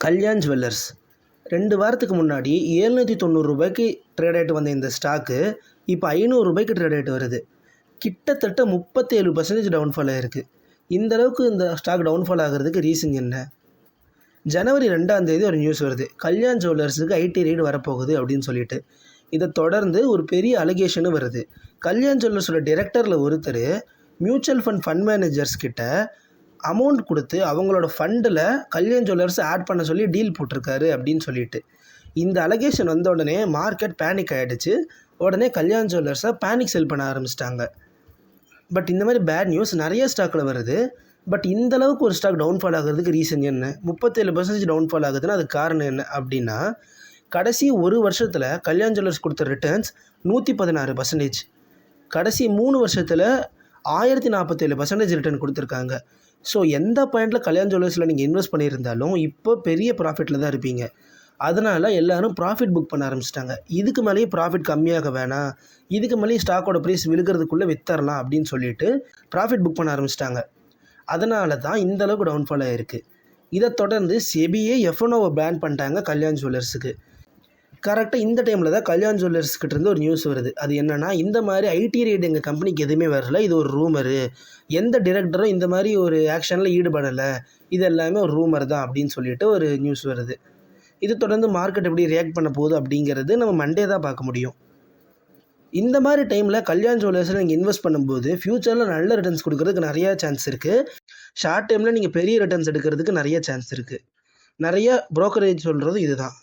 Kalyan jewellers 2 வாரத்துக்கு முன்னாடி ரூ. 790 ட்ரேட் ஆகிட்டு வந்த இந்த ஸ்டாக்கு இப்போ ரூ. 500 ட்ரேட் ஆகிட்டு வருது. கிட்டத்தட்ட 37% டவுன்ஃபால் ஆகிருக்கு. இந்த அளவுக்கு இந்த ஸ்டாக் டவுன்ஃபால் ஆகிறதுக்கு ரீசன் என்ன? ஜனவரி 2ஆம் தேதி ஒரு நியூஸ் வருது, கல்யாண் ஜுவல்லர்ஸுக்கு ஐடி ரெய்டு வரப்போகுது அப்படின்னு சொல்லிட்டு. இதை தொடர்ந்து ஒரு பெரிய அலிகேஷனும் வருது. கல்யாண் ஜுவல்லர்ஸோட டைரக்டரில் ஒருத்தர் மியூச்சுவல் ஃபண்ட் மேனேஜர்ஸ் கிட்ட அமௌண்ட் கொடுத்து அவங்களோட ஃபண்டில் கல்யாண் ஜுவல்லர்ஸ் ஆட் பண்ண சொல்லி டீல் போட்டிருக்காரு அப்படின்னு சொல்லிட்டு. இந்த அலிகேஷன் வந்த உடனே மார்க்கெட் பேனிக் ஆகிடுச்சு. உடனே கல்யாண் ஜுவல்லர்ஸை பேனிக் செல் பண்ண ஆரம்பிச்சிட்டாங்க. பட் இந்த மாதிரி பேட் நியூஸ் நிறைய ஸ்டாக்கில் வருது. பட் இந்த அளவுக்கு ஒரு ஸ்டாக் டவுன்ஃபால் ஆகிறதுக்கு ரீசன் என்ன? 37% டவுன்ஃபால் ஆகுதுன்னா அதுக்கு காரணம் என்ன அப்படின்னா, கடைசி ஒரு வருஷத்தில் கல்யாண் ஜுவல்லர்ஸ் கொடுத்த ரிட்டர்ன்ஸ் 116%. கடைசி 3 வருஷத்தில் 1047% ரிட்டர்ன் கொடுத்துருக்காங்க. ஸோ எந்த பாயிண்டில் கல்யாண் ஜுவல்லர்ஸில் நீங்கள் இன்வெஸ்ட் பண்ணியிருந்தாலும் இப்போ பெரிய ப்ராஃபிட்டில் தான் இருப்பீங்க. அதனால் எல்லோரும் ப்ராஃபிட் புக் பண்ண ஆரம்பிச்சிட்டாங்க. இதுக்கு மேலேயே ப்ராஃபிட் கம்மியாக வேணாம், இதுக்கு மேலேயே ஸ்டாக்கோட ப்ரைஸ் விழுகிறதுக்குள்ளே வித்தரலாம் அப்படின்னு சொல்லிட்டு ப்ராஃபிட் புக் பண்ண ஆரம்பிச்சிட்டாங்க. அதனால தான் இந்த அளவுக்கு டவுன்ஃபால் ஆகிருக்கு. இதை தொடர்ந்து செபியே எஃப்என்ஓவை பேன் பண்ணிட்டாங்க கல்யாண் ஜுவல்லர்ஸுக்கு. கரெக்டாக இந்த டைமில் தான் கல்யாண் ஜுவல்லர்ஸ்கிட்டேருந்து ஒரு நியூஸ் வருது. அது என்னென்னா, இந்த மாதிரி ஐடி ரெய்டு எங்கள் கம்பெனிக்கு எதுவுமே வரல, இது ஒரு ரூமரு, எந்த டிரெக்டரும் இந்த மாதிரி ஒரு ஆக்ஷனில் ஈடுபடலை, இது எல்லாமே ஒரு ரூமர் தான் அப்படின்னு சொல்லிட்டு ஒரு நியூஸ் வருது. இது தொடர்ந்து மார்க்கெட் எப்படி ரியாக்ட் பண்ண போகுது அப்படிங்கிறது நம்ம மண்டே தான் பார்க்க முடியும். இந்த மாதிரி டைமில் கல்யாண் ஜுவல்லர்ஸில் நீங்கள் இன்வெஸ்ட் பண்ணும்போது ஃப்யூச்சரில் நல்ல ரிட்டர்ன்ஸ் கொடுக்கறதுக்கு நிறையா சான்ஸ் இருக்குது. ஷார்ட் டைமில் நீங்கள் பெரிய ரிட்டர்ன்ஸ் எடுக்கிறதுக்கு நிறைய சான்ஸ் இருக்குது. நிறைய ப்ரோக்கரேஜ் சொல்கிறது இதுதான்.